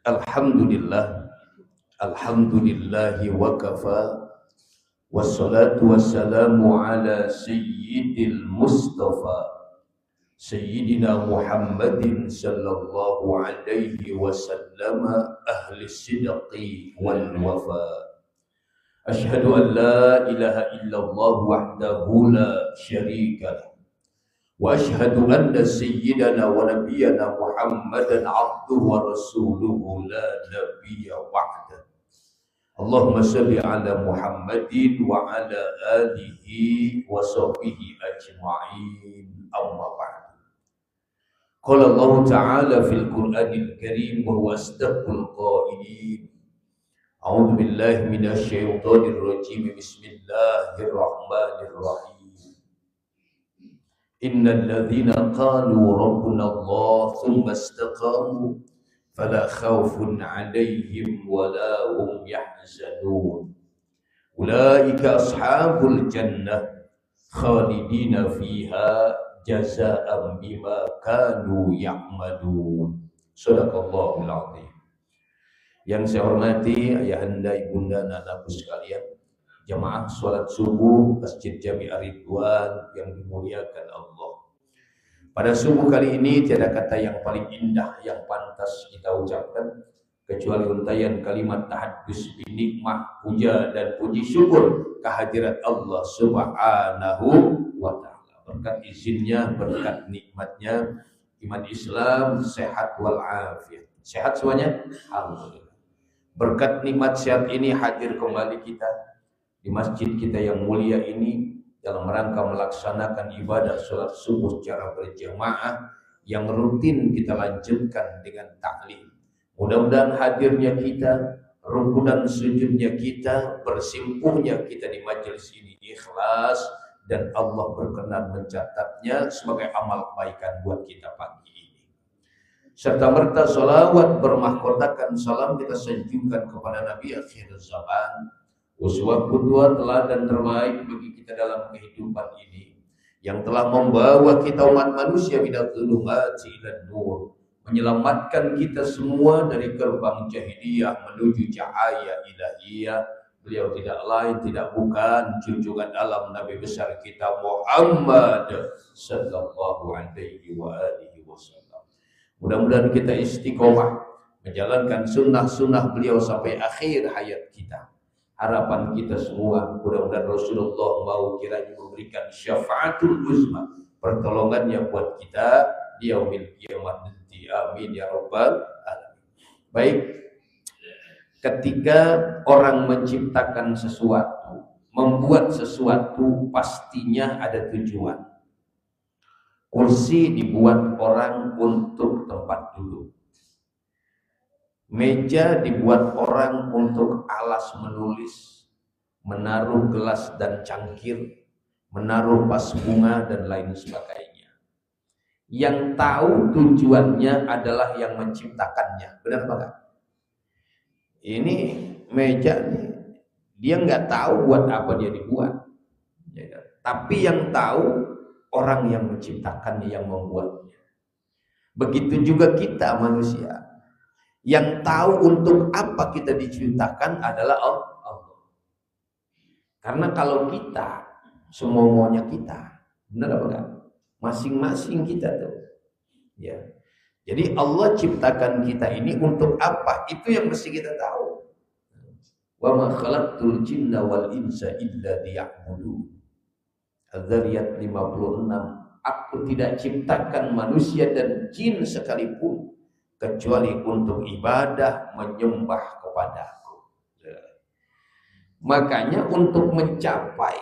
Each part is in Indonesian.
Alhamdulillah, alhamdulillahi wa kafa, wassalatu wassalamu ala sayyidil mustafa sayyidina Muhammadin sallallahu alaihi wasallam, ahli sidqi wal wafa. Ashhadu an la ilaha illallah wahdahu la syarika lah, wa ashhadu anna sayyidana wa nabiyyana Muhammadan abduhu wa rasuluhu la nabiyya ba'da. Allahumma salli ala Muhammadin wa ala alihi wa sahbihi ajma'in, amma ba'd. Qala Allah ta'ala fil Qur'anil Karim wa huwa asdaqul qailin. A'udzu billahi minasy syaithanir rajim. Bismillahirrahmanirrahim. Innal ladzina qalu rabbuna Allah tsumma istaqamu fala khaufun 'alaihim wala hum yahzanun. Ulaika ashabul jannah khalidina fiha jazaa'an bima kanu ya'malun. Shadaqallahul 'azim. Yang saya hormati ayahanda, ibunda, anak-anakku sekalian, jamaah sholat subuh Masjid Jami' Ar-Ridwan yang dimuliakan Allah. Pada subuh kali ini tiada kata yang paling indah yang pantas kita ucapkan kecuali untayan kalimat tahaddus binikmah, puja dan puji syukur kehadirat Allah Subhanahu wa ta'ala. Berkat izinnya, berkat nikmatnya, iman Islam sehat walafiat. Sehat semuanya? Alhamdulillah. Berkat nikmat sehat ini hadir kembali kita di masjid kita yang mulia ini dalam rangka melaksanakan ibadah sholat subuh secara berjamaah yang rutin kita lanjutkan dengan taklim. Mudah-mudahan hadirnya kita, ruku dan sujudnya kita, bersimpuhnya kita di majelis ini ikhlas dan Allah berkenan mencatatnya sebagai amal kebaikan buat kita pagi ini. Serta merta salawat bermahkotakan salam kita sanjungkan kepada Nabi akhir zaman, uswah qudwah teladan terbaik bagi kita dalam kehidupan ini, yang telah membawa kita umat manusia minadz zulumati ilan nur, menyelamatkan kita semua dari gerbang jahiliyah menuju cahaya ilahiyah. Beliau tidak lain tidak bukan junjungan alam Nabi besar kita Muhammad sallallahu alaihi wa alihi wasallam. Mudah-mudahan kita istiqomah menjalankan sunnah-sunnah beliau sampai akhir hayat kita. Harapan kita semua, mudah-mudahan Rasulullah mau kiranya memberikan syafaatul uzma, pertolongannya buat kita di yaumil qiyamah nanti. Amin ya rabbal alamin. Baik, ketika orang menciptakan sesuatu, membuat sesuatu, pastinya ada tujuan. Kursi dibuat orang untuk tempat duduk. Meja dibuat orang untuk alas menulis, menaruh gelas dan cangkir, menaruh vas bunga dan lain sebagainya. Yang tahu tujuannya adalah yang menciptakannya. Benar enggak? Ini meja nih, dia nggak tahu buat apa dia dibuat. Tapi yang tahu orang yang menciptakannya, yang membuatnya. Begitu juga kita manusia. Yang tahu untuk apa kita diciptakan adalah Allah. Karena kalau kita semua maunya kita, benar apa enggak? Masing-masing kita tuh. Ya. Jadi Allah ciptakan kita ini untuk apa? Itu yang mesti kita tahu. Wa ma khalaqtul jinna wal insa illa liya'budun. Az-Zariyat 56. Aku tidak ciptakan manusia dan jin sekalipun kecuali untuk ibadah, menyembah kepadaku. Makanya untuk mencapai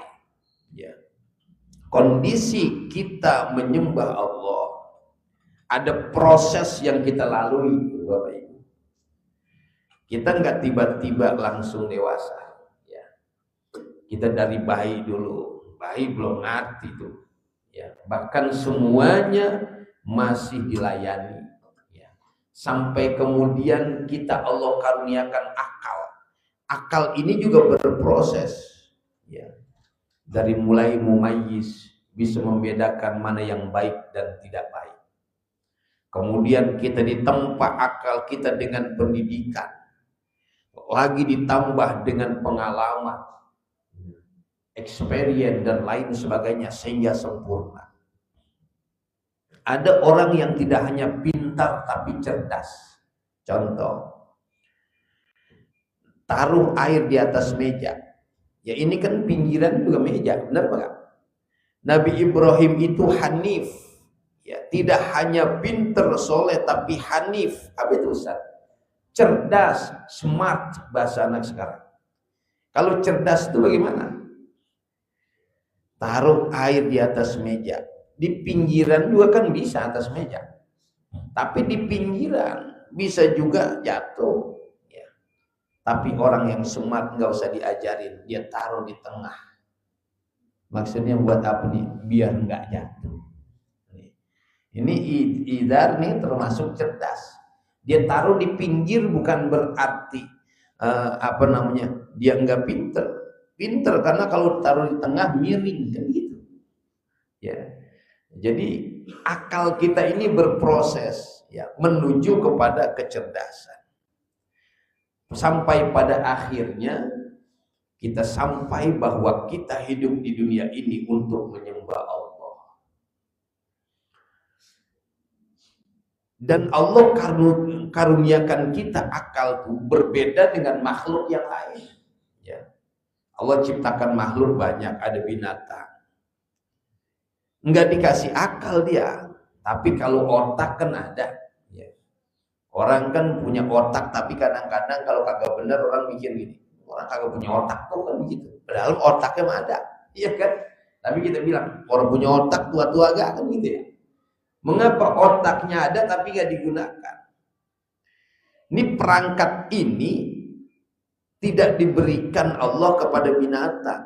kondisi kita menyembah Allah, ada proses yang kita lalui, Bapak Ibu. Kita nggak tiba-tiba langsung dewasa. Kita dari bayi dulu, bayi belum ngerti tuh. Bahkan semuanya masih dilayani. Sampai kemudian kita Allah karuniakan akal. Akal ini juga berproses. Dari mulai mumayyiz, bisa membedakan mana yang baik dan tidak baik. kemudian kita ditempa akal kita dengan pendidikan, lagi ditambah dengan pengalaman, experience dan lain sebagainya sehingga sempurna. Ada orang yang tidak hanya pintar tapi cerdas. Contoh, taruh air di atas meja. Ya ini kan pinggiran juga meja, benar enggak? Nabi Ibrahim itu hanif. Ya, tidak hanya pintar soleh tapi hanif. Apa itu Ustaz? Cerdas, smart bahasa anak sekarang. Kalau cerdas itu bagaimana? Taruh air di atas meja. Di pinggiran juga kan bisa atas meja. Tapi di pinggiran bisa juga jatuh. Tapi orang yang smart nggak usah diajarin, dia taruh di tengah. Maksudnya buat apa nih? Biar nggak jatuh. Ini idar nih termasuk cerdas. Dia taruh di pinggir bukan berarti dia nggak pinter. Pinter karena kalau taruh di tengah miring kan gitu. Ya. Jadi akal kita ini berproses ya menuju kepada kecerdasan. Sampai pada akhirnya kita sampai bahwa kita hidup di dunia ini untuk menyembah Allah. Dan Allah karuniakan kita akal itu berbeda dengan makhluk yang lain. Ya. Allah ciptakan makhluk banyak, ada binatang. Enggak dikasih akal dia, tapi kalau otak kan ada. Orang kan punya otak, tapi kadang-kadang kalau kagak benar orang mikir gini, orang kagak punya otak tuh kan begitu. Padahal otaknya mah ada, iya kan? Tapi kita bilang orang punya otak tua-tua agak kan gitu ya. Mengapa otaknya ada tapi nggak digunakan? Ini perangkat ini tidak diberikan Allah kepada binatang.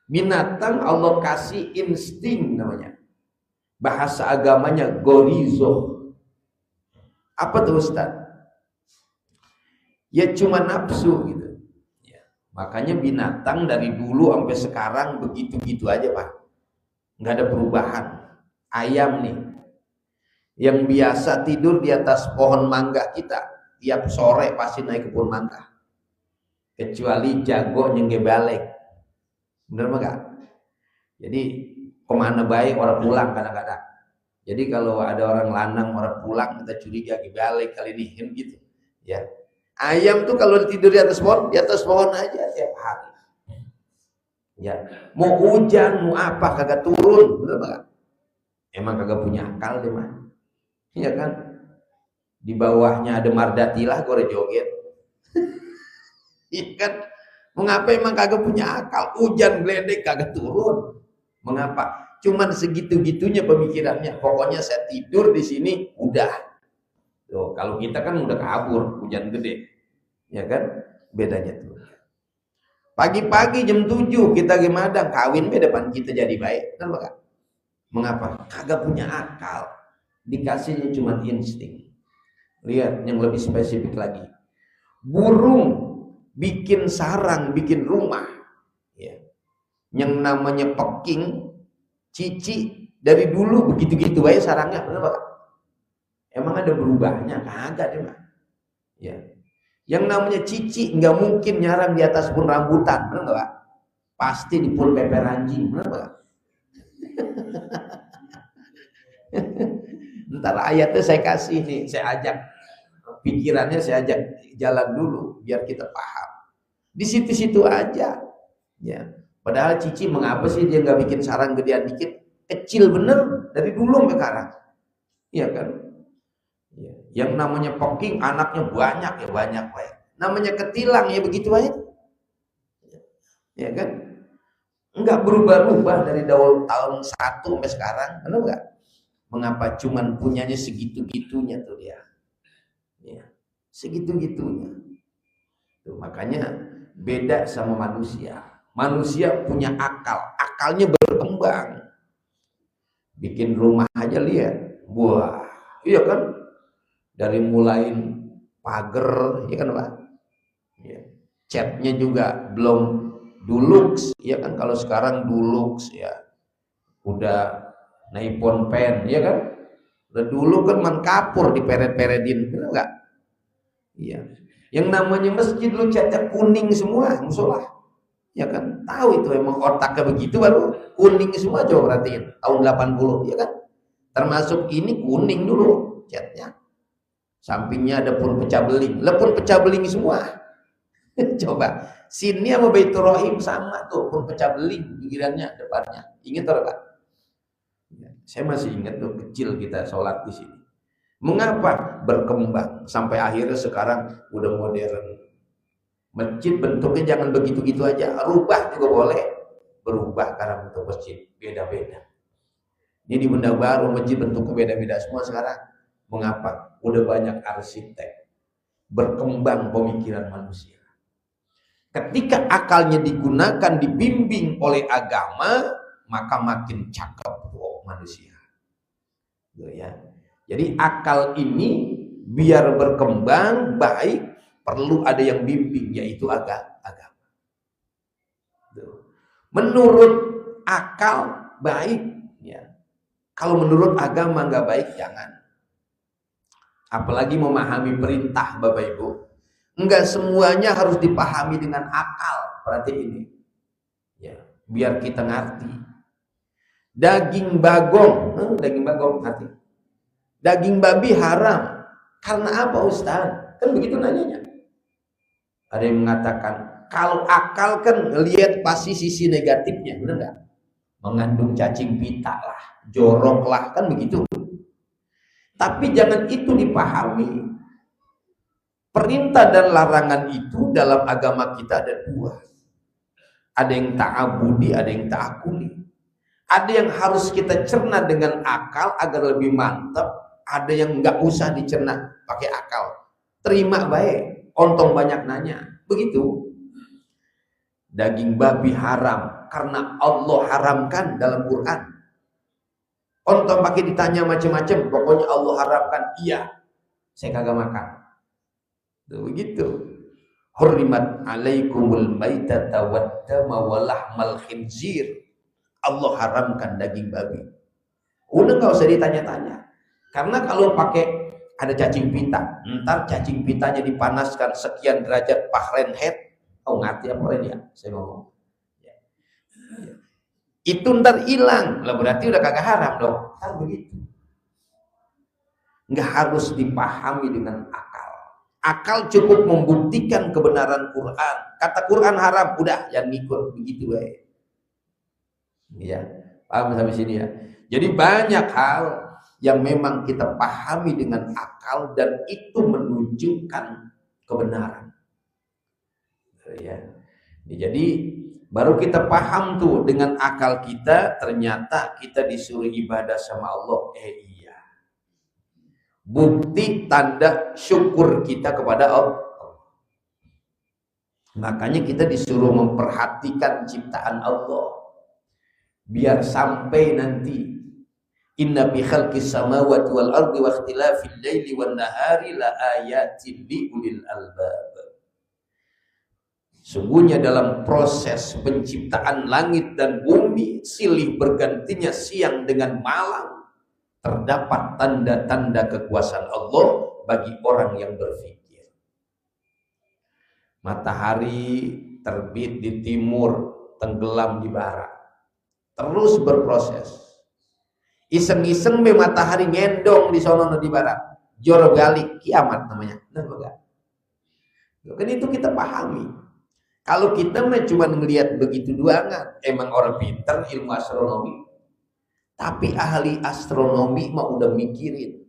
Binatang Allah kasih insting namanya. Bahasa agamanya gorizo. Apa tuh Ustaz? Ya cuma nafsu gitu. Ya. Makanya binatang dari dulu sampai sekarang begitu-gitu aja Pak. Nggak ada perubahan. Ayam nih, yang biasa tidur di atas pohon mangga kita, tiap sore pasti naik ke pohon mangga. Kecuali jago nyengge balik. Bener enggak? Jadi kemana baik orang pulang kadang-kadang. Jadi kalau ada orang lanang orang pulang kita curiga balik kali ini kan gitu. Ya. Ayam tuh kalau tidur di atas pohon aja tiap hari. Ya, mau hujan, mau apa kagak turun, bener enggak? Emang kagak punya akal deh mah. Iya kan? Di bawahnya ada Mardatilah gore joget. Iya kan? Mengapa emang kagak punya akal? Hujan geledek kagak turun. Mengapa? Cuman segitu-gitunya pemikirannya. Pokoknya saya tidur di sini udah. Tuh, kalau kita kan udah kabur, hujan gede. Ya kan? Bedanya tuh. Pagi-pagi jam 7 kita gimana kawin depan kita jadi baik. Kenapa Kak? Mengapa? Kagak punya akal. Dikasihnya cuma insting. Lihat yang lebih spesifik lagi. Burung bikin sarang, bikin rumah. Ya. Yang namanya peking, cici dari dulu begitu-gitu aja sarangnya, benar Pak? Emang ada berubahnya? Kagak deh, Pak. Ya. Yang namanya cici nggak mungkin nyarang di atas pohon rambutan, benar nggak Pak? Pasti di pohon peper anjing, benar Pak? Ntar ayatnya saya kasih nih, saya ajak pikirannya, saya ajak jalan dulu biar kita paham. Di situ-situ aja, ya. Padahal cici mengapa sih dia nggak bikin sarang gedean dikit? Kecil bener dari dulu sampai sekarang, iya kan? Ya. Yang namanya peking anaknya banyak ya banyak Pak. Namanya ketilang ya begitu aja, ya kan? Nggak berubah-ubah dari tahun 1 sampai sekarang, benar nggak? Mengapa cuman punyanya segitu-gitunya tuh dia? Ya, segitu-gitunya. Tuh, makanya beda sama manusia. Manusia punya akal, akalnya berkembang. Bikin rumah aja lihat, wah, iya kan? Dari mulai pagar, ya kan Pak? Ya. Catnya juga belum Dulux, ya kan? Kalau sekarang Dulux ya, udah Nippon Pen, ya kan? Udah dulu kan kapur diperet-peretin, benar nggak? Iya. Yang namanya masjid lu catnya kuning semua, musola. Ya kan? Tahu itu emang otaknya begitu, baru kuning semua. Coba perhatiin tahun 80, ya kan? Termasuk ini kuning dulu catnya. Sampingnya ada pun pecah beling. Pun pecah beling semua. Coba sini sama Baitur Rahim sama tuh, pun pecah beling pinggirannya, depannya. Ingat atau Pak? Saya masih ingat tuh, kecil kita sholat di sini. Mengapa berkembang sampai akhirnya sekarang udah modern? Masjid bentuknya jangan begitu-gitu aja, rubah juga boleh. Berubah karena bentuk masjid beda-beda. Ini di Benda Baru masjid bentuknya beda-beda semua sekarang. Mengapa? Udah banyak arsitek. Berkembang pemikiran manusia. Ketika akalnya digunakan, dibimbing oleh agama, maka makin cakep manusia. Ya. Jadi akal ini biar berkembang baik perlu ada yang bimbing, yaitu agama. Menurut akal baik, ya. Kalau menurut agama nggak baik jangan. Apalagi memahami perintah, Bapak Ibu. Enggak semuanya harus dipahami dengan akal. Berarti ini, ya, biar kita ngerti. Daging bagong, ngerti? Daging babi haram. Karena apa Ustaz? Kan begitu nanyanya. Ada yang mengatakan, kalau akal kan ngelihat pasti sisi negatifnya, benar nggak? Mengandung cacing pita lah, jorok lah, kan begitu. Tapi jangan itu dipahami. Perintah dan larangan itu dalam agama kita ada dua. Ada yang ta'abudi, ada yang ta'akuli. Ada yang harus kita cerna dengan akal agar lebih mantap. Ada yang nggak usah dicerna pakai akal. Terima baik, ontong banyak nanya. Begitu. Daging babi haram karena Allah haramkan dalam Quran. Ontong pakai ditanya macam-macam, pokoknya Allah haramkan. Iya, saya kagak makan. Tuh, begitu. Hurrimat alaikumul maitata waddama walahmal khinzir. Allah haramkan daging babi. Udah nggak usah ditanya-tanya. Karena kalau pakai ada cacing pita, ntar cacing pitanya dipanaskan sekian derajat Fahrenheit. Oh, ngerti apa ya? Saya ngomong. Ya. Ya. Itu ntar hilang. Lah berarti udah kagak haram dong. Kan begitu. Nggak harus dipahami dengan akal. Akal cukup membuktikan kebenaran Quran. Kata Quran haram, udah yang ngikut begitu ya. Ya, paham sampai sini ya. Jadi banyak hal yang memang kita pahami dengan akal dan itu menunjukkan kebenaran. Ya. Jadi baru kita paham tuh dengan akal kita, ternyata kita disuruh ibadah sama Allah. Iya. Bukti tanda syukur kita kepada Allah. Makanya kita disuruh memperhatikan ciptaan Allah. Biar sampai nanti inna bi khalqis samawati wal ardi wa ikhtilafil laili wan nahari la ayatin li ulil albab. Sungguhnya dalam proses penciptaan langit dan bumi, silih bergantinya siang dengan malam, terdapat tanda-tanda kekuasaan Allah bagi orang yang berpikir. Matahari terbit di timur, tenggelam di barat. Terus berproses. Iseng-iseng be matahari ngendong di sono di barat. Jor balik, kiamat namanya. Nah, enggak. Kan itu kita pahami. Kalau kita cuma melihat begitu doangan, emang orang pintar ilmu astronomi. Tapi ahli astronomi mah udah mikirin.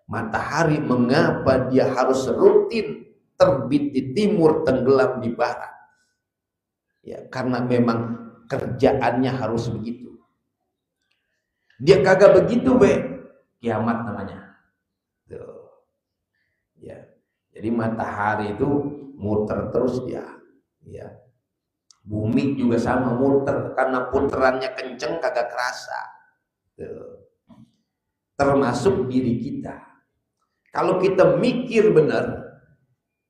Matahari mengapa dia harus rutin terbit di timur, tenggelam di barat. Ya, karena memang kerjaannya harus begitu. Dia kagak begitu kiamat namanya. Tuh. Ya. Jadi matahari itu muter terus dia. Ya. Bumi juga sama muter, karena putarannya kenceng kagak kerasa. Tuh. Termasuk diri kita. Kalau kita mikir benar,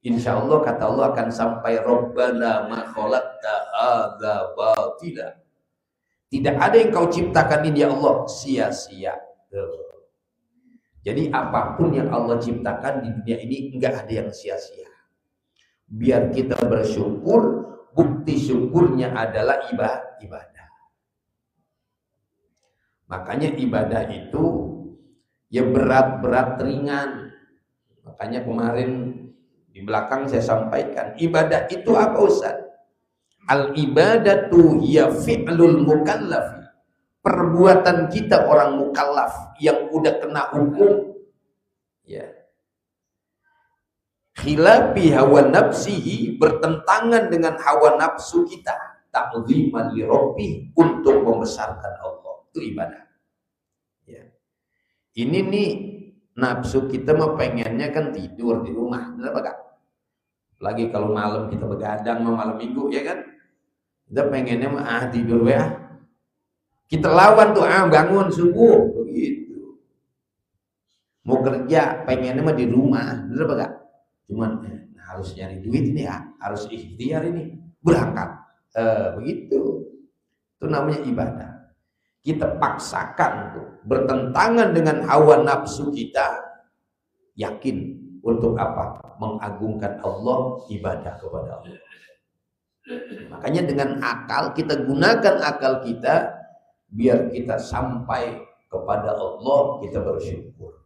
insya Allah kata Allah akan sampai Rabbana ma khalaqta hadza batila. Tidak ada yang kau ciptakan ini ya Allah sia-sia. Jadi apapun yang Allah ciptakan di dunia ini enggak ada yang sia-sia. Biar kita bersyukur, bukti syukurnya adalah ibadah. Makanya ibadah itu ya berat-berat ringan. Makanya kemarin di belakang saya sampaikan, ibadah itu apa Ustaz? Al-ibadatu ya fi'lul mukallaf. Perbuatan kita orang mukallaf yang udah kena hukum, ya. Khilafi hawa nafsihi, bertentangan dengan hawa nafsu kita, ta'ziman li rabbih, untuk membesarkan Allah. Itu ibadah. Ya. Ini nih nafsu kita mah pengennya kan tidur di rumah, benar enggak? Lagi kalau malam kita begadang malam minggu, ya kan? Kita pengennya mah tidur ya. Kita lawan tuh, bangun subuh begitu. Mau kerja pengennya mah di rumah, benar enggak? Cuman harus nyari duit ini ya, harus ikhtiar ini, berangkat. Begitu. Itu namanya ibadah. Kita paksakan tuh, bertentangan dengan hawa nafsu kita, yakin untuk apa? Mengagungkan Allah, ibadah kepada Allah. Makanya dengan akal, kita gunakan akal kita biar kita sampai kepada Allah, kita bersyukur.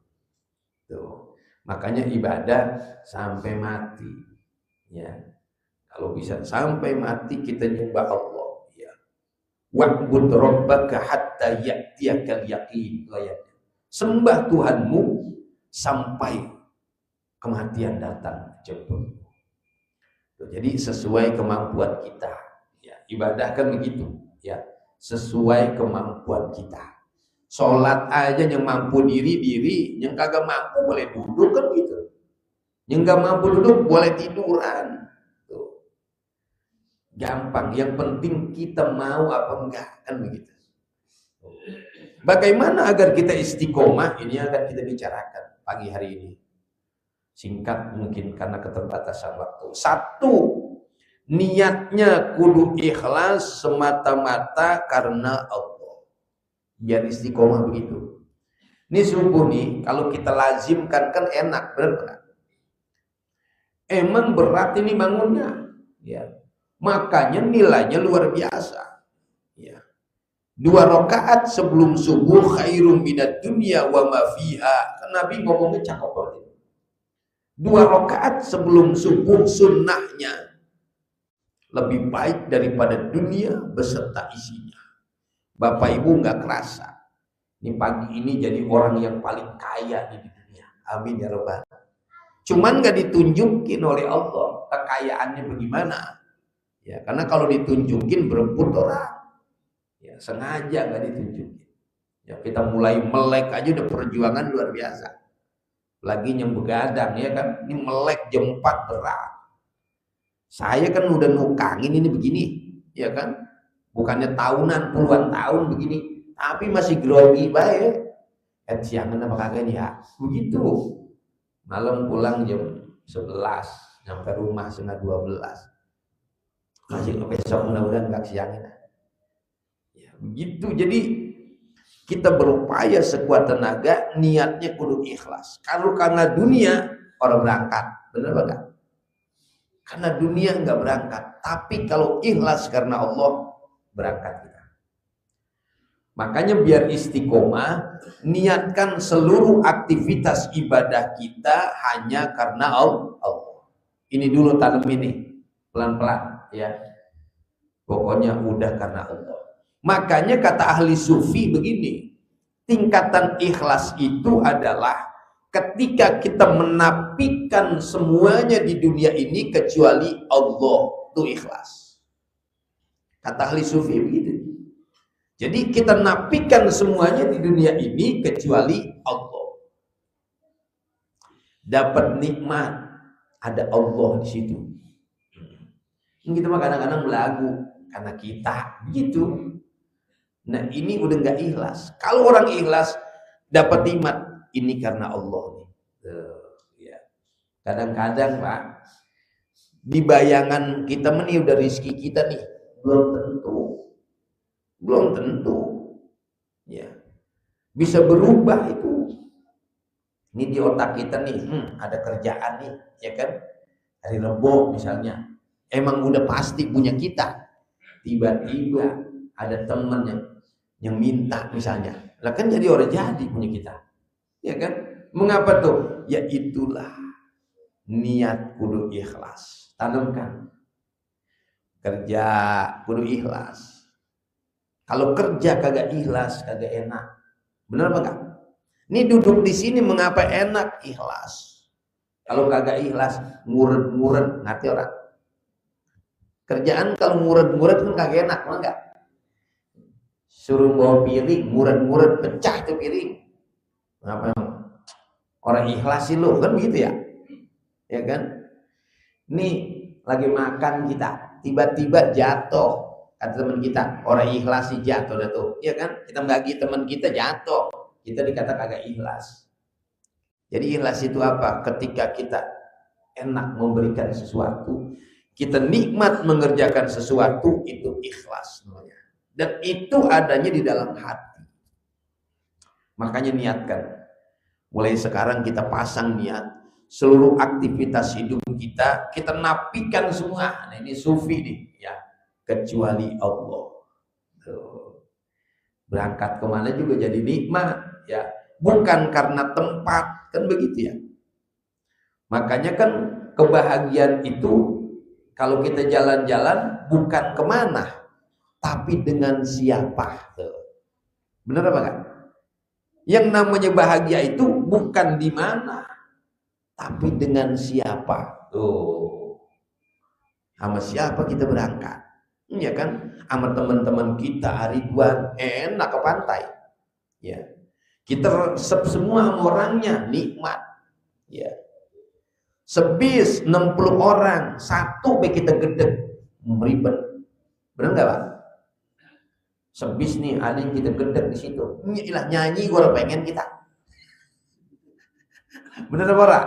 Tuh. Makanya ibadah sampai mati. Ya. Kalau bisa sampai mati kita nyembah Allah, ya. Wa'bud rabbaka hatta ya'tiyakal yaqin. Sembah Tuhanmu sampai kematian datang jemput. Jadi sesuai kemampuan kita, ya. Ibadah kan begitu, ya. Sesuai kemampuan kita. Sholat aja yang mampu diri, yang kagak mampu boleh duduk kan gitu. Yang gak mampu duduk boleh tiduran. Tuh. Gampang, yang penting kita mau apa enggak, kan begitu. Bagaimana agar kita istiqomah, ini akan kita bicarakan pagi hari ini. Singkat mungkin karena keterbatasan waktu. 1, niatnya kudu ikhlas semata-mata karena Allah. Biar istiqomah begitu. Ini subuh nih, kalau kita lazimkan kan enak, benar? Emang berat ini bangunnya, ya. Makanya nilainya luar biasa, ya. 2 rakaat sebelum subuh khairum minad dunya wa ma fiha. Kan Nabi ngomongnya cakep banget. 2 rakaat sebelum subuh sunnahnya lebih baik daripada dunia beserta isinya. Bapak Ibu nggak kerasa, ini pagi ini jadi orang yang paling kaya di dunia. Amin ya Rabbal. Cuman nggak ditunjukin oleh Allah kekayaannya bagaimana. Ya, karena kalau ditunjukin berebut orang. Ya, sengaja nggak ditunjukin. Ya, kita mulai melek aja udah perjuangan luar biasa. Lagi yang begadang, ya kan, ini melek jam 4 berat. Saya kan udah nukangin ini begini, ya kan, bukannya tahunan, puluhan tahun begini, tapi masih grogi baik. Siangan apa kagak nih ya, begitu. Malam pulang jam 11, nyampe rumah setengah 12. Masih besok mudah-mudahan gak siangin. Ya, begitu. Jadi kita berupaya sekuat tenaga, niatnya kudu ikhlas. Kalau karena dunia, orang berangkat, benar enggak? Karena dunia enggak berangkat. Tapi kalau ikhlas karena Allah, berangkat kita. Makanya biar istiqomah, niatkan seluruh aktivitas ibadah kita hanya karena Allah. Ini dulu tanam ini, pelan-pelan, ya. Pokoknya udah karena Allah. Makanya kata ahli sufi begini, tingkatan ikhlas itu adalah ketika kita menafikan semuanya di dunia ini kecuali Allah, itu ikhlas. Kata ahli sufi begitu. Jadi kita nafikan semuanya di dunia ini kecuali Allah. Dapat nikmat, ada Allah di situ. Kita mah kadang-kadang belagu karena kita begitu. Nah ini udah nggak ikhlas. Kalau orang ikhlas dapat nikmat, ini karena Allah nih. Ya. Kadang-kadang Pak, di bayangan kita nih udah rezeki kita nih, belum tentu. Ya. Bisa berubah itu. Ini di otak kita nih, ada kerjaan nih, ya kan? Hari Rebo misalnya, emang udah pasti punya kita. Tiba-tiba ada temen yang minta misalnya, lah kan jadi orang jadi punya kita, ya kan? Mengapa tuh? Ya itulah niat kudu ikhlas. Tanamkan kerja kudu ikhlas. Kalau kerja kagak ikhlas kagak enak. Bener apa enggak? Ini duduk di sini mengapa enak? Ikhlas. Kalau kagak ikhlas, nguret-nguret, ngerti orang? Kerjaan kalau nguret-nguret kan kagak enak, enggak? Suruh bawa piring, nguret-nguret, pecah tuh piring. Ngapa emang? Orang ikhlas sih lo, kan begitu ya? Ya kan? Nih lagi makan kita, tiba-tiba jatuh. Kata teman kita, orang ikhlas sih jatuh dah tuh. Ya kan? Kita bagi teman kita jatuh. Kita dikata kagak ikhlas. Jadi ikhlas itu apa? Ketika kita enak memberikan sesuatu, kita nikmat mengerjakan sesuatu, itu ikhlas namanya. Dan itu adanya di dalam hati. Makanya niatkan. Mulai sekarang kita pasang niat. Seluruh aktivitas hidup kita nafikan semua. Nah, ini sufi nih, ya. Kecuali Allah. Tuh. Berangkat kemana juga jadi nikmat, ya. Bukan karena tempat, kan begitu ya. Makanya kan kebahagiaan itu kalau kita jalan-jalan bukan kemana, tapi dengan siapa. Tuh. Benar apa enggak? Yang namanya bahagia itu bukan di mana, tapi dengan siapa. Tuh. Sama siapa kita berangkat? Ya kan? Sama teman-teman kita Ridwan, enak ke pantai. Ya. Kita resep semua sama orangnya, nikmat. Ya. Sebis 60 orang, satu be kita gedeg, ribet. Benar enggak, Pak? Sebis nih, ada yang kita gedeg di situ. Iyalah nyanyi gua pengen kita. Benar apa, Pak?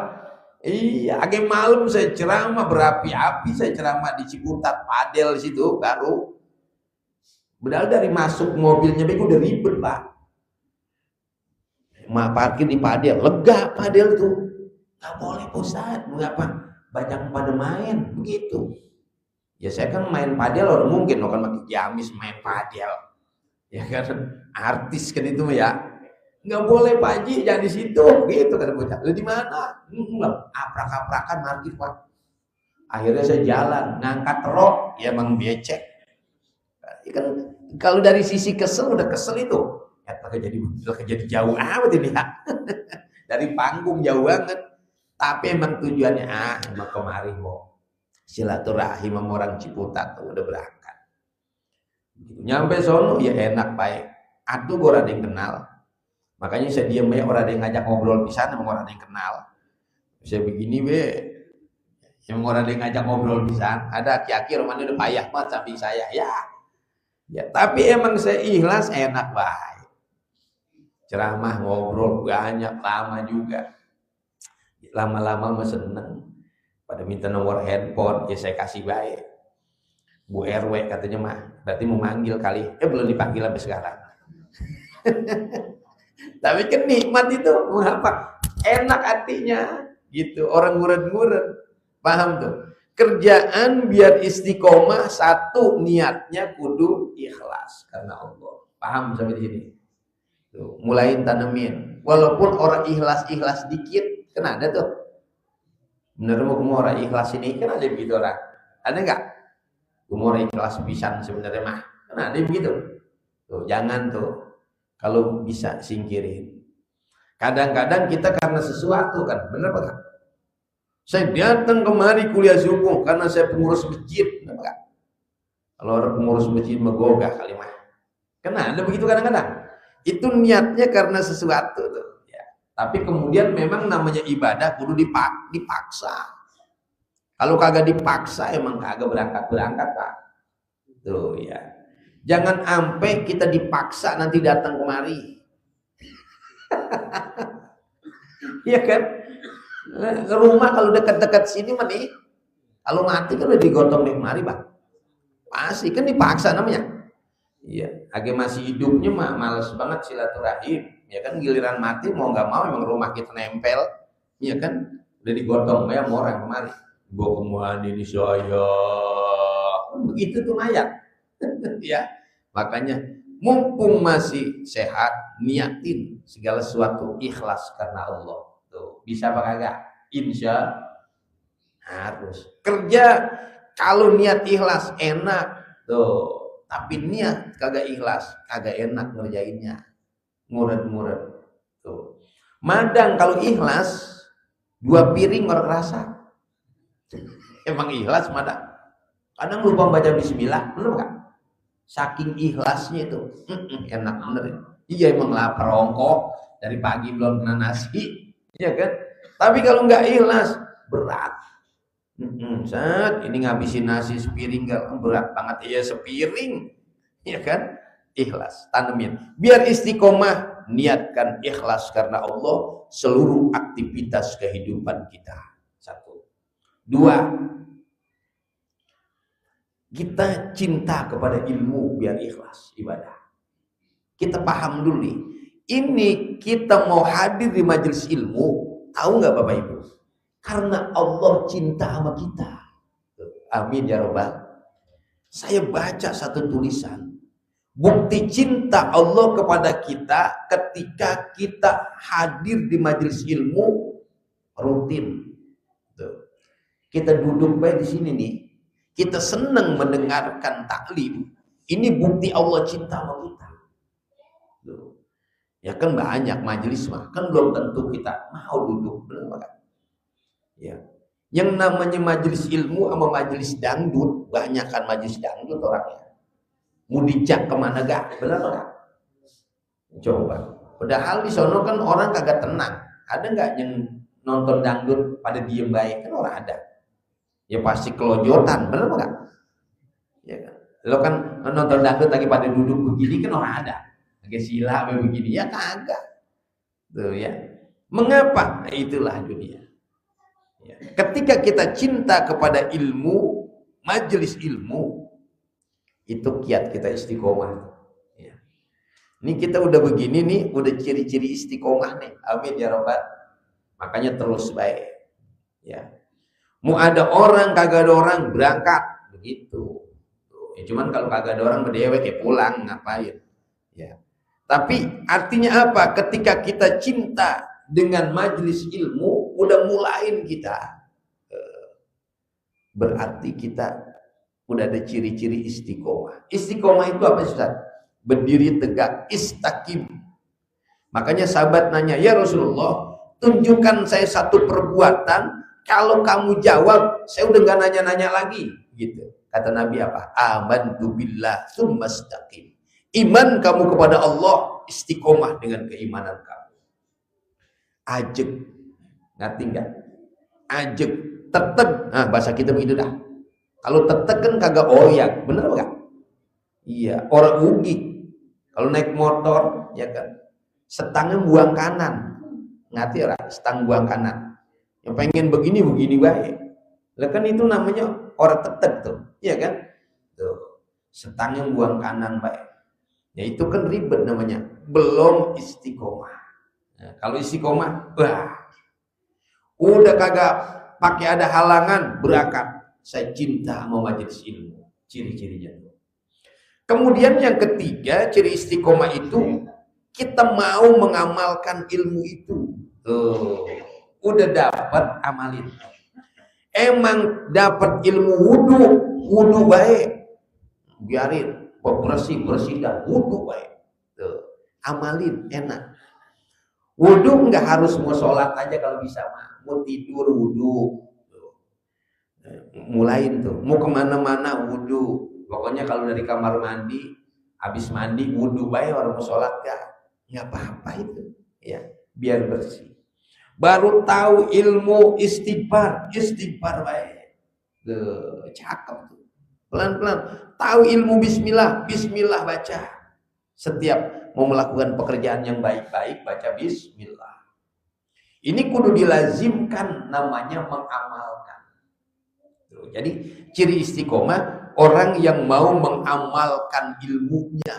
Iya, agak malam saya ceramah berapi-api, saya ceramah di Ciputat, padel di situ baru. Padahal dari masuk mobilnya be udah ribet, Pak. Parkir di padel, lega padel tuh. Nggak boleh Ustaz, mengapa? Banyak pada main, begitu. Ya saya kan main padel, orang mungkin kan pakai jamis main padel. Ya kan, artis kan itu ya. Nggak boleh Pak Haji, jangan di situ, gitu kata bocah. Lu di mana? Aprak-aprakan markir Pak. Akhirnya saya jalan, ngangkat rok, ya emang becek. Ya kan, kalau dari sisi kesel udah kesel itu. Ya jadi jauh amat ini ya. Dari panggung jauh banget. Tapi emang tujuannya emang kemari mau silaturahim sama orang Ciputat tuh udah berangkat. Nyampe sono ya enak baik. Aduh gue ada yang kenal. Makanya saya diem ya, orang ada yang ngajak ngobrol di sana, orang ada yang kenal. Saya begini be, yang orang ada yang ngajak ngobrol di sana. Ada aki-aki rumahnya udah payah banget samping saya ya. Ya tapi emang saya ikhlas enak baik. Ceramah ngobrol banyak lama juga. Lama-lama mah seneng. Pada minta nomor handphone, ya saya kasih baik. Bu RW katanya mah, berarti mau manggil kali. Belum dipanggil sampai sekarang. Tapi kan nikmat itu, mengapa? Enak hatinya, gitu. Orang nguret-nguret, paham tuh? Kerjaan biar istiqomah, satu niatnya kudu ikhlas karena Allah. Paham sampai di sini? Tuh, mulai tanemin. Walaupun orang ikhlas dikit, kan ada tuh. Bener mau orang ikhlas ini kan ada begitu orang. Ada enggak? Mau ikhlas pisan sebenarnya mah. Kan ada begitu. Tuh, jangan tuh. Kalau bisa singkirin. Kadang-kadang kita karena sesuatu kan, bener apa? Saya datang kemari kuliah subuh karena saya pengurus masjid, bener apa? Kalau orang pengurus masjid megogah kali mah. Kan ada begitu kadang-kadang. Itu niatnya karena sesuatu tuh. Ya. Tapi kemudian memang namanya ibadah kudu dipaksa. Kalau kagak dipaksa emang kagak berangkat Pak. Tuh ya. Jangan sampai kita dipaksa nanti datang kemari. Iya kan? Rumah kalau dekat-dekat sini mah nih, kalau mati kan udah digotong nih kemari Bang. Pasti kan dipaksa namanya. Iya, agak masih hidupnya mah males banget silaturahim. ya kan, giliran mati mau nggak mau memang rumah kita nempel, ya kan, udah digotong ya mau orang kemari, bawa kemuan ini saya, begitu tuh mayat. Ya, makanya mumpung masih sehat, niatin segala sesuatu ikhlas karena Allah. Tuh, bisa apa kagak? Insya harus. Kerja kalau niat ikhlas enak tuh, tapi niat kagak ikhlas kagak enak ngerjainnya, nguret-nguret tuh. Madang kalau ikhlas 2 piring orang rasa. Emang ikhlas madang. Kadang lupa baca bismillah, bener gak? Saking ikhlasnya itu, enak bener ya. Iya emang lapar ongkok dari pagi belum kena nasi, iya kan? Tapi kalau nggak ikhlas berat. Saat ini ngabisin nasi sepiring gak berat banget, iya sepiring, ya kan? Ikhlas, tanemin. Biar istiqomah, niatkan ikhlas karena Allah seluruh aktivitas kehidupan kita. 1, 2. Kita cinta kepada ilmu biar ikhlas ibadah. Kita paham dulu nih. Ini kita mau hadir di majelis ilmu, tahu nggak Bapak Ibu? Karena Allah cinta sama kita. Amin ya robbal. Saya baca satu tulisan. Bukti cinta Allah kepada kita ketika kita hadir di majelis ilmu rutin. Tuh. Kita duduk baik di sini nih. Kita senang mendengarkan taklim. Ini bukti Allah cinta sama kita. Ya kan banyak majelis mah, kan belum tentu kita mau duduk, benar kan? Ya. Yang namanya majelis ilmu sama majelis dangdut, banyak kan majelis dangdut orangnya. Mau dijak kemana gak, benar kan? Coba. Padahal di sono kan orang kagak tenang. Ada nggak yang nonton dangdut pada diem baik? Kan orang ada. Ya pasti kelojotan, benar nggak? Ya kan? Lo kan nonton dangdut lagi pada duduk begini kan orang ada, lagi sila begini, ya kagak. Tuh ya. Mengapa? Nah, itulah dunia. Ya. Ketika kita cinta kepada ilmu, majelis ilmu, itu kiat kita istiqomah. Ya. Ini kita udah begini nih, udah ciri-ciri istiqomah nih. Amin ya robbal. Makanya terus baik. Ya. Mau ada orang kagak ada orang berangkat begitu. Ya, cuman kalau kagak ada orang berdewek ya pulang ngapain? Ya. Tapi artinya apa? Ketika kita cinta dengan majelis ilmu, udah mulain kita. Berarti kita udah ada ciri-ciri istiqomah. Istiqomah itu apa Ustaz? Berdiri tegak, istaqim. Makanya sahabat nanya, ya Rasulullah, tunjukkan saya satu perbuatan. Kalau kamu jawab, saya udah gak nanya-nanya lagi, gitu. Kata Nabi apa? Amantu billah tsumma istaqim. Iman kamu kepada Allah, istiqomah dengan keimanan kamu. Ajeg, ngerti nggak? Ajeg, teteg. Nah bahasa kita begitu dah. Kalau teteg kan kagak oyak, bener nggak? Iya, orang ugi. Kalau naik motor, ya kan, setangnya buang kanan. Ngerti orang? Setang buang kanan. Yang pengen begini baik. Lah kan itu namanya orang teteg tuh, iya kan? Tuh, setangnya buang kanan baik. Ya itu kan ribet namanya, belum istiqomah. Nah, kalau istiqomah, wah, udah kagak pakai ada halangan berangkat. Saya cinta sama majelis ilmu, ciri-cirinya. Kemudian yang ketiga, ciri istiqomah itu kita mau mengamalkan ilmu itu. Tuh. Udah dapat amalin. Emang dapat ilmu wudu baik, biarin bersih dah, wudu baik. Tuh, amalin enak. Wudu nggak harus mau sholat aja kalau bisa mah, mau tidur wudu. Mulain tuh, mau kemana-mana wudu. Pokoknya kalau dari kamar mandi, habis mandi wudu baik, orang mau sholat nggak apa-apa itu, ya biar bersih. Baru tahu ilmu istighfar baik. Cakep tuh. Pelan-pelan tahu ilmu bismillah baca. Setiap mau melakukan pekerjaan yang baik-baik baca bismillah. Ini kudu dilazimkan, namanya mengamalkan. Jadi ciri istiqomah orang yang mau mengamalkan ilmunya.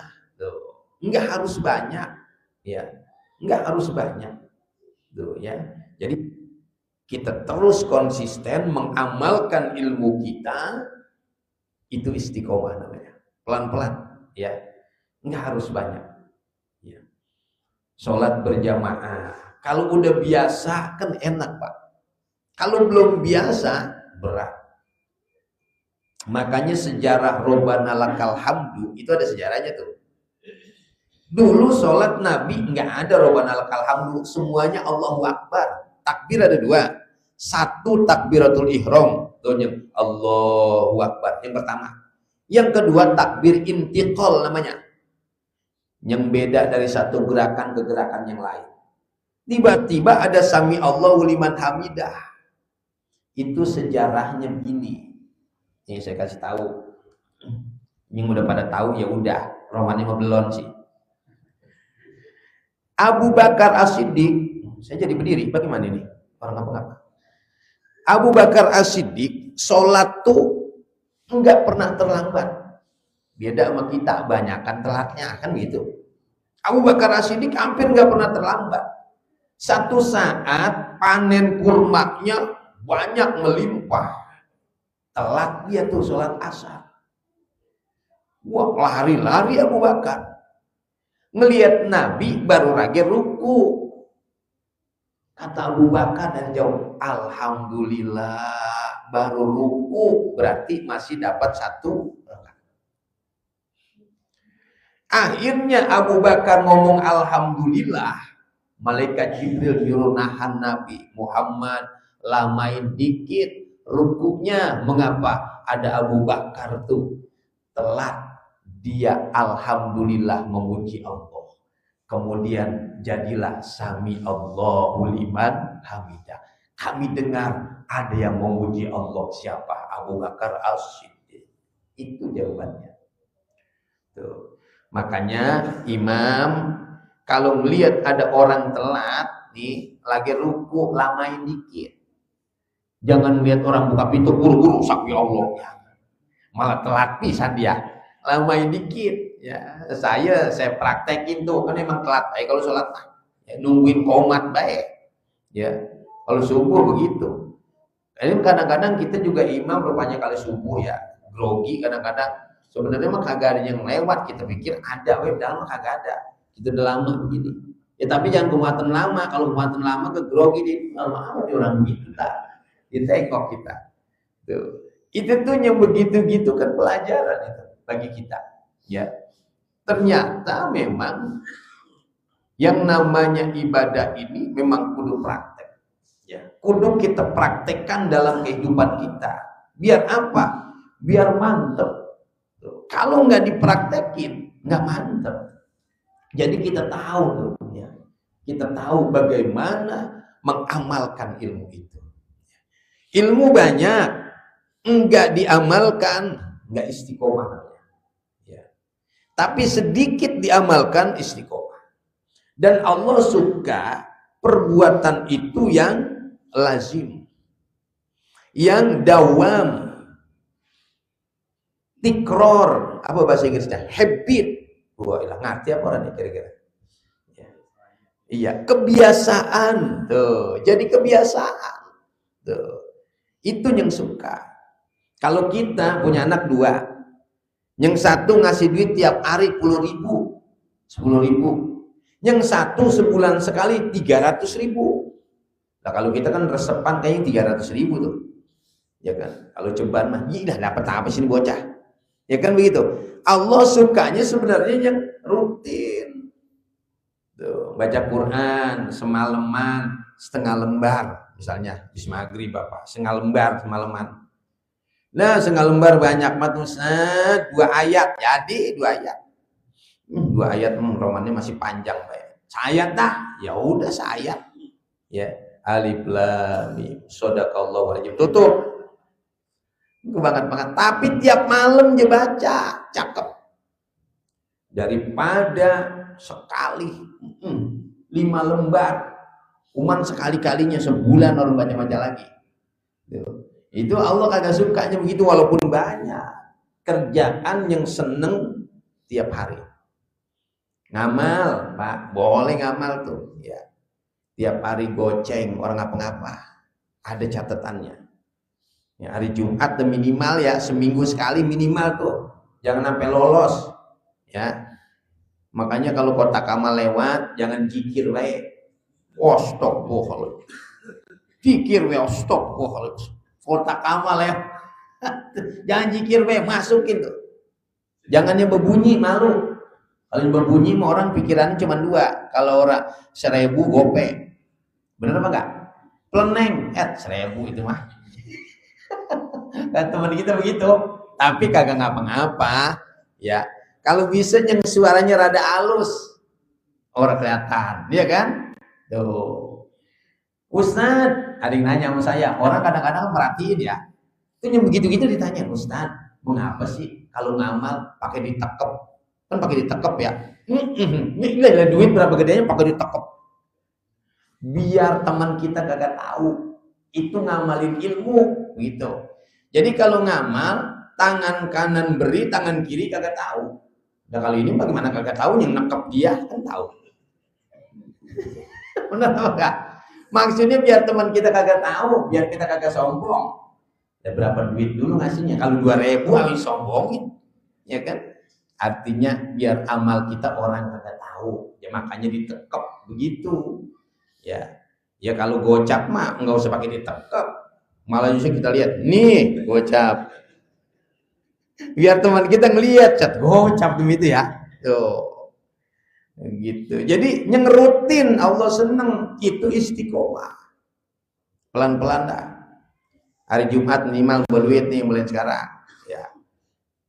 Enggak harus banyak, ya. nggak harus banyak. Tuh ya. Jadi kita terus konsisten mengamalkan ilmu kita, itu istiqomah namanya. Pelan-pelan ya. Nggak harus banyak. Ya. Sholat berjamaah. Kalau udah biasa kan enak, Pak. Kalau belum biasa berat. Makanya sejarah Robbana lakal hamdu itu ada sejarahnya tuh. Dulu sholat Nabi nggak ada Robbana lakal hamdu, semuanya Allahu Akbar. Takbir ada dua. Satu takbiratul ihram, tuh yang Allahu Akbar yang pertama. Yang kedua takbir intiqal namanya. Yang beda dari satu gerakan ke gerakan yang lain. Tiba-tiba ada sami Allahu liman hamidah. Itu sejarahnya begini. Ini saya kasih tahu. Yang udah pada tahu ya udah, romannya mah belum sih. Abu Bakar As-Siddiq, saya jadi berdiri, bagaimana ini? Orang apa-apa. Abu Bakar As-Siddiq sholat tuh enggak pernah terlambat. Beda sama kita, banyakan telatnya kan gitu. Abu Bakar As-Siddiq hampir enggak pernah terlambat. Satu saat panen kurmanya banyak melimpah. Telat dia tuh sholat asar. Wah, lari-lari Abu Bakar. Ngelihat Nabi baru lagi ruku. Kata Abu Bakar dan jawab, alhamdulillah baru ruku, berarti masih dapat satu. Akhirnya Abu Bakar ngomong alhamdulillah. Malaikat Jibril nyuruh nahan Nabi Muhammad, lamain dikit rukunya. Mengapa? Ada Abu Bakar tuh telat, dia alhamdulillah memuji Allah. Kemudian jadilah sami Allahu liman hamidah. Kami dengar ada yang memuji Allah. Siapa? Abu Bakar As-Siddiq. Itu jawabannya. Tuh. Makanya imam kalau melihat ada orang telat nih, lagi ruku, lamain dikit. Jangan lihat orang buka pintu buru-buru sami Allah. Malah telat pisan dia. Lamain dikit. Ya, saya praktekin tuh kan emang telat baik kalau sholat, ya, nungguin komat baik, ya kalau subuh begitu. Ini kadang-kadang kita juga imam rupanya kali subuh ya grogi kadang-kadang, sebenarnya mah kagak ada yang lewat, kita pikir ada, dalam kagak ada, kita udah lama begini ya. Tapi jangan kumuatan lama, kalau kumuatan lama ke grogi di lama di orang begitu lah, ditengok kita tuh. Itu tuh yang begitu-gitu kan pelajaran itu bagi kita ya. Ternyata memang yang namanya ibadah ini memang kudu praktek ya. Kudu kita praktekkan dalam kehidupan kita. Biar apa? Biar mantep. Kalau nggak dipraktekin nggak mantep. Jadi kita tahu tuh ya. Kita tahu bagaimana mengamalkan ilmu itu. Ilmu banyak, enggak diamalkan, nggak istiqomah. Tapi sedikit diamalkan istiqomah. Dan Allah suka perbuatan itu yang lazim, yang dawam, tikror, apa bahasa Inggrisnya? Habit. Wah, ngerti apa orangnya kira-kira? Ya. Iya, kebiasaan. Tuh, jadi kebiasaan. Tuh. Itu yang suka. Kalau kita punya anak dua, yang satu ngasih duit tiap hari 10.000, 10.000. Yang satu sebulan sekali 300.000. Nah kalau kita kan resepan kayaknya 300.000 tuh, ya kan? Kalau cobaan mah, dah dapat apa sih ini bocah? Ya kan begitu. Allah sukanya sebenarnya yang rutin. Tuh, baca Quran semalaman setengah lembar, misalnya bis maghrib Bapak, setengah lembar semalaman. Nah, setengah lembar banyak matusan 2 ayat, jadi 2 ayat. 2 ayat romannya masih panjang, Pak. Sayat dah, ya udah sayat. Ya, alif lam mim, shadaqallahu alazim. Tutup. Banget. Tapi tiap malam dia baca, cakep. Daripada sekali 5 lembar, cuman sekali-kalinya sebulan orang baca lagi. Itu Allah kagak sukanya begitu, walaupun banyak kerjaan yang seneng tiap hari. Ngamal, Pak, boleh ngamal tuh. Ya, tiap hari goceng orang ngapa-ngapa, ada catatannya. Ya, hari Jumat minimal ya seminggu sekali minimal tuh, jangan sampai lolos. Ya, makanya kalau kotak amal lewat, jangan jikir baik. Oh stop, bohong. Jikir we stop, bohong. Kotak amal ya, jangan jikir we, masukin tuh. Jangannya berbunyi, malu. Kalau berbunyi mau orang pikirannya cuma dua. Kalau orang 1000 gope, bener apa enggak? Pleneng, 1000 itu mah. Kan teman kita begitu, tapi kagak ngapa-ngapa. Ya, kalau bisa yang suaranya rada halus, orang kelihatan, iya kan? Tuh, Ustadz, ada yang nanya sama saya. Orang kadang-kadang merhatiin ya. Itu yang begitu-gitu ditanya, Ustadz, mengapa sih kalau ngamal pakai ditekep? Kan pakai ditekep ya. Ini duit berapa gedenya pakai ditekep. Biar teman kita kagak tahu itu ngamalin ilmu gitu. Jadi kalau ngamal, tangan kanan beri, tangan kiri kagak tahu. Nah kalau ini bagaimana kagak tahu, yang nekep dia kan tahu. Benar apa enggak? Maksudnya biar teman kita kagak tahu, biar kita kagak sombong. Ya berapa duit dulu ngasihnya? Kalau 2000 habis sombongin, ya kan? Artinya biar amal kita orang kagak tahu. Ya makanya ditekep begitu. Ya kalau gocap mah nggak usah pakai ditekep. Malah justru kita lihat, nih gocap. Biar teman kita ngelihat, cat gocap begitu ya. Tuh. Gitu. Jadi nyengerutin Allah seneng, itu istiqomah. Pelan-pelan dah. Hari Jumat minimal berduit nih mulai sekarang. Ya.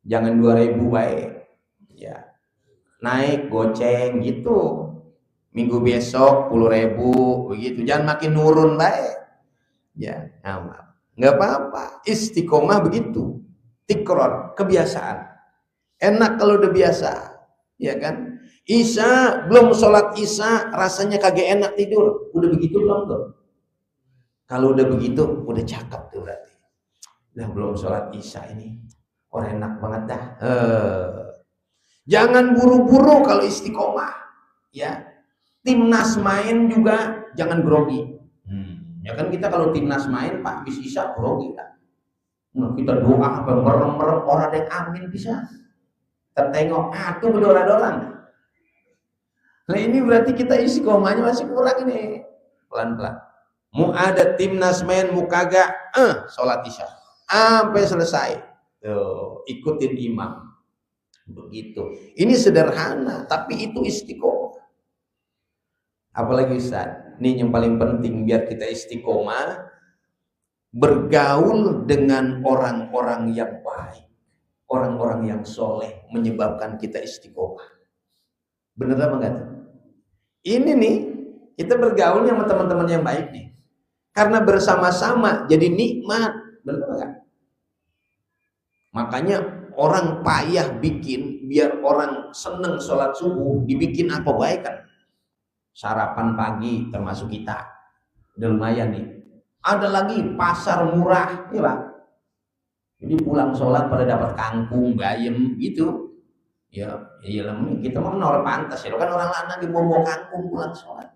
Jangan 2000 baik. Ya. Naik goceng gitu. Minggu besok 10.000 begitu. Jangan makin nurun baik. Ya, amal. Enggak apa-apa. Istiqomah begitu. Tikror, kebiasaan. Enak kalau udah biasa. Ya kan? Isya, belum sholat Isya, rasanya kagak enak tidur. Udah begitu belum tuh? Kalau udah begitu, udah cakep tuh berarti. Udah belum sholat Isya ini, orang enak banget dah. Jangan buru-buru kalau istiqomah. Ya, timnas main juga jangan grogi. Ya kan kita kalau timnas main, Pak, habis Isya grogi kan. Nah, kita doa sampai merem-merem, orang ada yang amin bisa. Tertengok, tuh berdora-dorang. Nah ini berarti kita istiqomahnya masih kurang ini. Pelan-pelan. Mau ada timnas main, mau kagak, sholat Isya sampai selesai. Tuh, ikutin imam. Begitu. Ini sederhana, tapi itu istiqomah. Apalagi Ustaz, ini yang paling penting biar kita istiqomah, bergaul dengan orang-orang yang baik, orang-orang yang soleh menyebabkan kita istiqomah. Bener apa enggak tuh? Ini nih, kita bergaul sama teman-teman yang baik nih. Karena bersama-sama jadi nikmat. Bener apa enggak? Makanya orang payah bikin biar orang seneng sholat subuh, dibikin apa baik kan? Sarapan pagi termasuk kita. Udah lumayan nih. Ada lagi pasar murah, ya Pak. Jadi pulang sholat pada dapat kangkung, bayam gitu. Ya, iya kita mau orang pantas ya, kan orang lanang di bawa kangkung pulang sholat.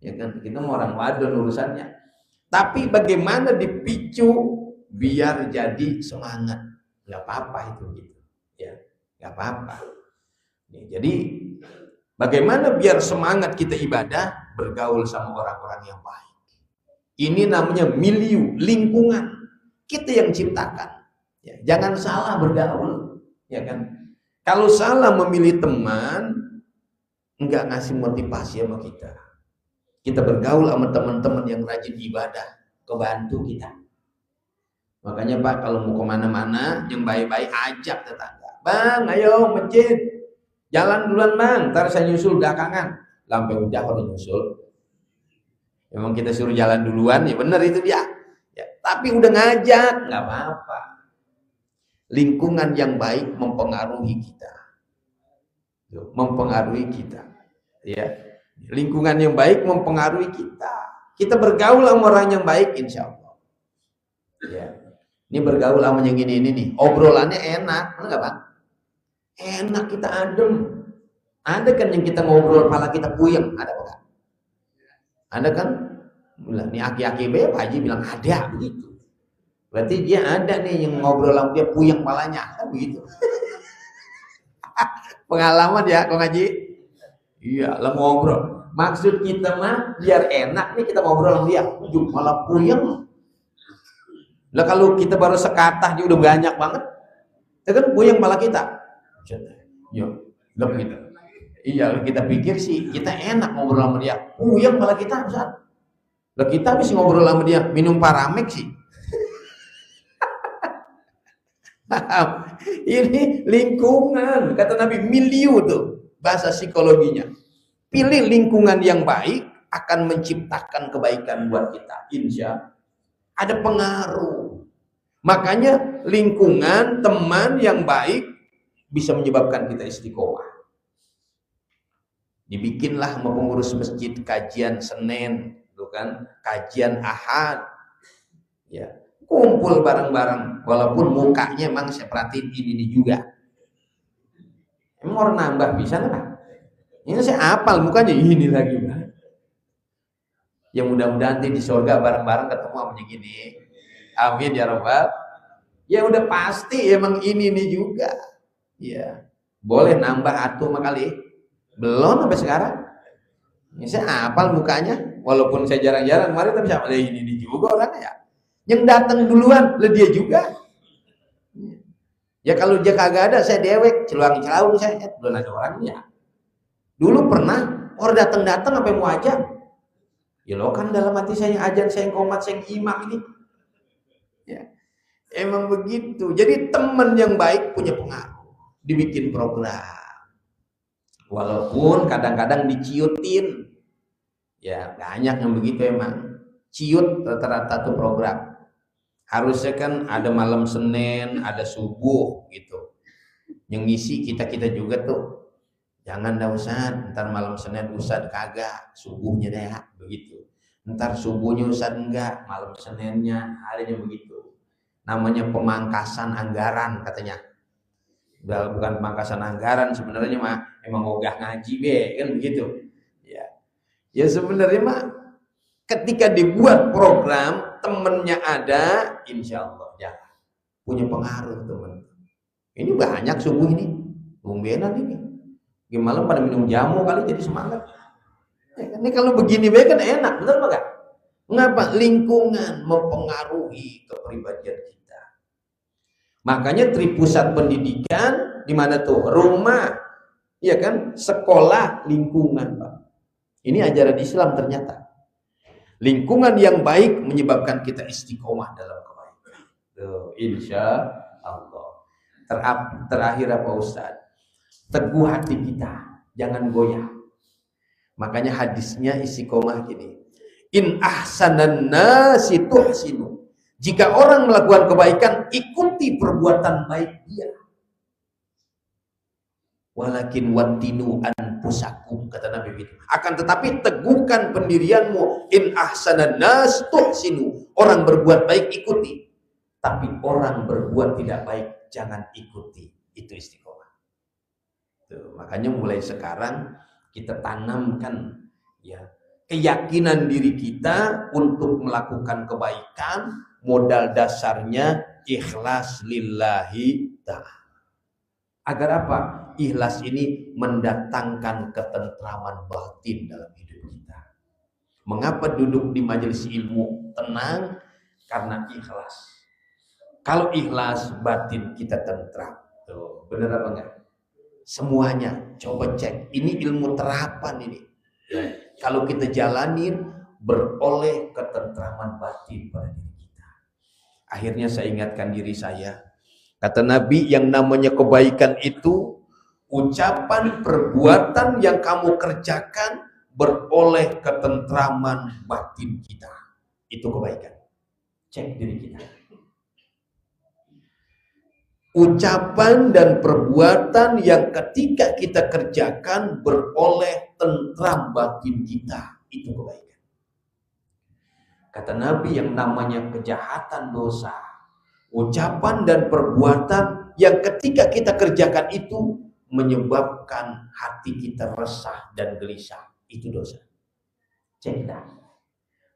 Ya kan, kita mau orang wadon urusannya. Tapi bagaimana dipicu biar jadi semangat? Nggak apa-apa itu gitu. Ya, nggak apa-apa. Ya, jadi bagaimana biar semangat kita ibadah bergaul sama orang-orang yang baik. Ini namanya milieu, lingkungan kita yang ciptakan. Ya, jangan salah bergaul, ya kan? Kalau salah memilih teman, enggak ngasih motivasi sama kita. Kita bergaul sama teman-teman yang rajin ibadah, kebantu kita. Makanya Pak, kalau mau kemana-mana, yang baik-baik ajak tetangga. Bang, ayo masjid. Jalan duluan bang, ntar saya nyusul belakangan. Lampai udah kalau nyusul. Memang kita suruh jalan duluan, ya benar itu dia. Ya, tapi udah ngajak, nggak apa-apa. Lingkungan yang baik mempengaruhi kita, ya. Lingkungan yang baik mempengaruhi kita. Kita bergaul sama orang yang baik, insya Allah. Ya. Ini bergaul sama yang ini nih, obrolannya enak, enggak Bang? Enak, kita adem. Ada kan yang kita ngobrol kepala kita puyeng, ada apa? Ada kan? Bilang, nih aki-aki be, Pak Haji bilang ada begitu. Berarti dia ada nih yang ngobrol sama dia puyeng kepalanya, kan begitu. Pengalaman ya, Kong Haji? Iya, lah ngobrol. Maksud kita mah biar enak nih kita ngobrol sama dia, malah puyeng. Lah kalau kita baru sekatah dia udah banyak banget, itu kan puyeng kepala kita. Yuk, lah begitu. Iya, kita pikir sih kita enak ngobrol sama dia, puyeng kepala kita, Ustaz. Lah kita habis ngobrol sama dia minum Paramek sih. Ini lingkungan, kata Nabi, milieu tuh bahasa psikologinya. Pilih lingkungan yang baik akan menciptakan kebaikan buat kita, insya ada pengaruh. Makanya lingkungan teman yang baik bisa menyebabkan kita istiqomah. Dibikinlah sama pengurus masjid kajian Senin, kan, kajian Ahad, ya, kumpul bareng-bareng, walaupun mukanya emang saya perhatiin ini juga. Emang orang nambah bisa nggak? Ini saya hafal mukanya ini lagi. Ya mudah-mudahan nanti di surga bareng-bareng ketemu sama gini. Amin ya rabbal. Ya udah pasti emang ini juga. Ya, boleh nambah atuh kali. Belum sampai sekarang. Ini saya hafal mukanya, walaupun saya jarang-jarang kemarin tapi sama ini juga orangnya ya. Yang datang duluan lah dia juga. Ya kalau dia kagak ada saya dewek, celuang-celawung saya, belum ada orangnya. Dulu pernah orang datang sampai mau ajan. Ya lo kan dalam hati saya yang ajan, saya yang komat, saya yang imam ini. Ya, emang begitu. Jadi teman yang baik punya pengaruh. Dibikin program. Walaupun kadang-kadang diciutin. Ya banyak yang begitu emang. Ciut rata-rata tuh program. Harusnya kan ada malam Senin, ada subuh gitu. Yang ngisi kita-kita juga tuh. Jangan dah Ustaz, ntar malam Senin Ustaz kagak, subuhnya deh begitu. Ntar subuhnya Ustaz enggak, malam Seninnya adanya begitu. Namanya pemangkasan anggaran katanya. Bukan pemangkasan anggaran sebenarnya mah emang ogah ngaji be, kan begitu. Ya. Ya sebenarnya mah ketika dibuat program temennya ada, insya Allah ya punya pengaruh teman. Ini banyak subuh ini, bumbenan ini. Gimana pada minum jamu kali jadi semangat. Ya, ini kalau begini baik kan enak, benar enggak? Mengapa? Lingkungan mempengaruhi kepribadian kita. Makanya tripusat pendidikan di mana tuh? Rumah, ya kan? Sekolah, lingkungan, Pak. Ini ajaran Islam ternyata. Lingkungan yang baik menyebabkan kita istiqomah dalam kebaikan. Tuh, insya Allah. Terakhir apa Ustaz? Teguh hati kita, jangan goyah. Makanya hadisnya istiqomah gini. In ahsanan nasi tuhsinu. Jika orang melakukan kebaikan, ikuti perbuatan baik dia. Walakin wattinu anfusakum, kata Nabi itu. Akan tetapi teguhkan pendirianmu. In ahsanan nas tuhsinu. Orang berbuat baik ikuti. Tapi orang berbuat tidak baik jangan ikuti. Itu istiqomah. Tuh, makanya mulai sekarang kita tanamkan ya keyakinan diri kita untuk melakukan kebaikan. Modal dasarnya ikhlas lillahi ta'ala. Agar apa? Ikhlas ini mendatangkan ketentraman batin dalam hidup kita. Mengapa duduk di majelis ilmu tenang? Karena ikhlas. Kalau ikhlas, batin kita tentram. Tuh, benar apa enggak? Semuanya coba cek, ini ilmu terapan ini. Kalau kita jalanin, beroleh ketentraman batin pada diri kita. Akhirnya saya ingatkan diri saya, kata Nabi, yang namanya kebaikan itu ucapan perbuatan yang kamu kerjakan beroleh ketentraman batin kita. Itu kebaikan. Cek diri kita. Ucapan dan perbuatan yang ketika kita kerjakan beroleh tentram batin kita, itu kebaikan. Kata Nabi, yang namanya kejahatan dosa, ucapan dan perbuatan yang ketika kita kerjakan itu menyebabkan hati kita resah dan gelisah, itu dosa. Cek dah.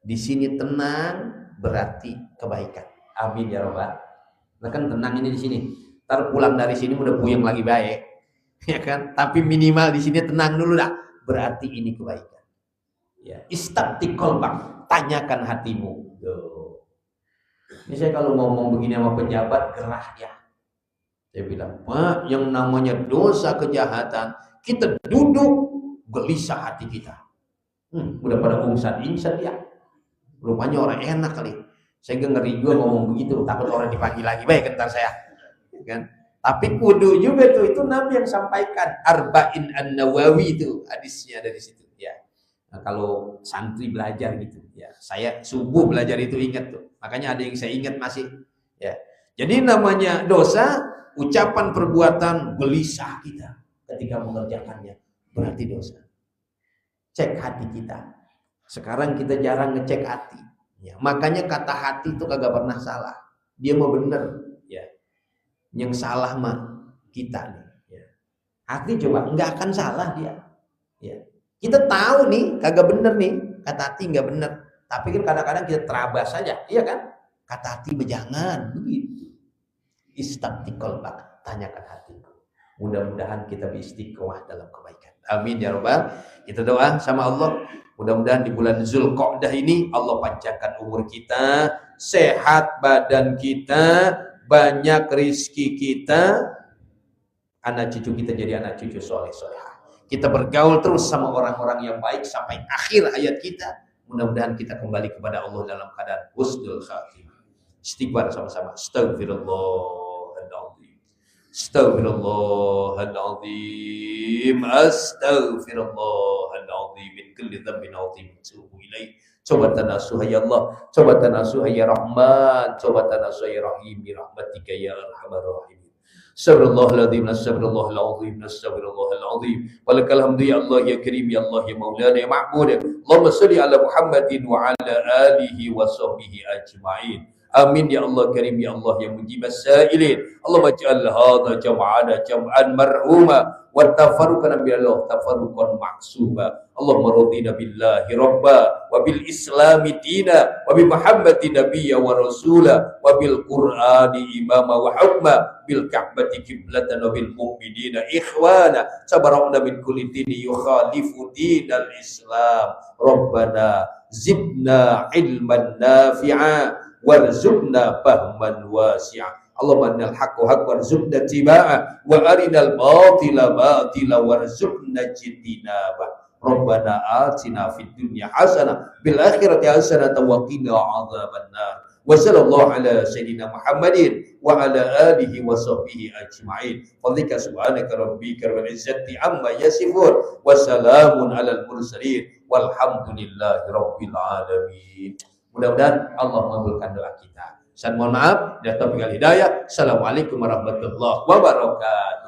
Di sini tenang berarti kebaikan. Amin ya Rabbal. Nah kan tenang ini di sini. Ntar pulang dari sini udah puyeng lagi baik, ya kan? Tapi minimal di sini tenang dulu dah. Berarti ini kebaikan. Ya, istafti qalbak, tanyakan hatimu. Tuh. Ini saya kalau ngomong begini sama pejabat gerah ya. Saya bilang, Pak, yang namanya dosa kejahatan, kita duduk gelisah hati kita. Udah pada insan dia. Rupanya orang enak kali. Saya ngeri juga ngomong begitu, takut orang dipanggil lagi baik ntar saya. Kan? Tapi kudu juga tuh, itu Nabi yang sampaikan. Arba'in an-Nawawi itu hadisnya dari situ. Ya. Nah, kalau santri belajar gitu, ya saya subuh belajar itu ingat tuh. Makanya ada yang saya ingat masih. Ya. Jadi namanya dosa, ucapan perbuatan gelisah kita ketika mengerjakannya berarti dosa. Cek hati kita. Sekarang kita jarang ngecek hati. Ya. Makanya kata hati itu kagak pernah salah. Dia mau bener. Ya. Yang salah mah kita nih. Ya. Hati coba nggak akan salah dia. Ya. Kita tahu nih kagak bener nih, kata hati nggak bener. Tapi kan kadang-kadang kita terabas saja, iya kan? Kata hati jangan begitu. Istafti qalbak, tanyakan hatiku. Mudah-mudahan kita beristiqomah dalam kebaikan. Amin ya Rabbal. Kita doa sama Allah. Mudah-mudahan di bulan Zulqa'dah ini Allah panjangkan umur kita, sehat badan kita, banyak rizki kita, anak cucu kita jadi anak cucu soleh-solehah. Kita bergaul terus sama orang-orang yang baik sampai akhir hayat kita. Mudah-mudahan kita kembali kepada Allah dalam keadaan husnul khatimah. Istighfar sama-sama. Astaghfirullahaladzim. Astaghfirullahaladzim. Astaghfirullahaladzim. Min kulli dhanbin azim. Tubu ilaih. Coba tanasuh ya Allah. Coba tanasuh ya Rahman. Coba tanasuh ya Rahim. Bi rahmatika ya arhamar rahim. Astaghfirullahaladzim, astaghfirullahaladzim, astaghfirullahaladzim. Walakal hamdu ya Allah ya Karim ya Allah ya Maulana ya Ma'bud. Allahumma salli ala Muhammadin wa ala alihi wa sahbihi ajma'in. Amin ya Allah Karim ya Allah ya mujibas sa'ilin. Allahumma ja'al hadha jam'ana jam'an marhuma wa tafarruqana billahi tafarruqan ma'suba. Allahumma radina billahi rabba wa bil islami dina wa bi Muhammadin nabiyya wa rasula wa bil qur'ani imama wa hukma bil ka'bati qiblatan wa bil mu'minina ikhwana sabarana min kulli dini yukhalifu dinal islam. Rabbana zidna ilman nafi'a warzuqna fahman wasi'a. Allahumma innal haqqo haqqan warzuqna tibaa wa arinal batila batila warzuqna jitinaba. Rabbana atina fid dunya hasanah bil akhirati hasanah wa qina adzabannar. Wa sallallahu ala sayyidina Muhammadin wa ala alihi wa sahbihi ajma'in. Fadlika subhanaka rabbika rabbil izzati amma yasifun wa salamun alal mursalin walhamdulillahi rabbil alamin. Mudah-mudahan Allah mengabulkan doa kita. Saya mohon maaf, dan taufiq wal hidayah. Assalamualaikum warahmatullahi wabarakatuh.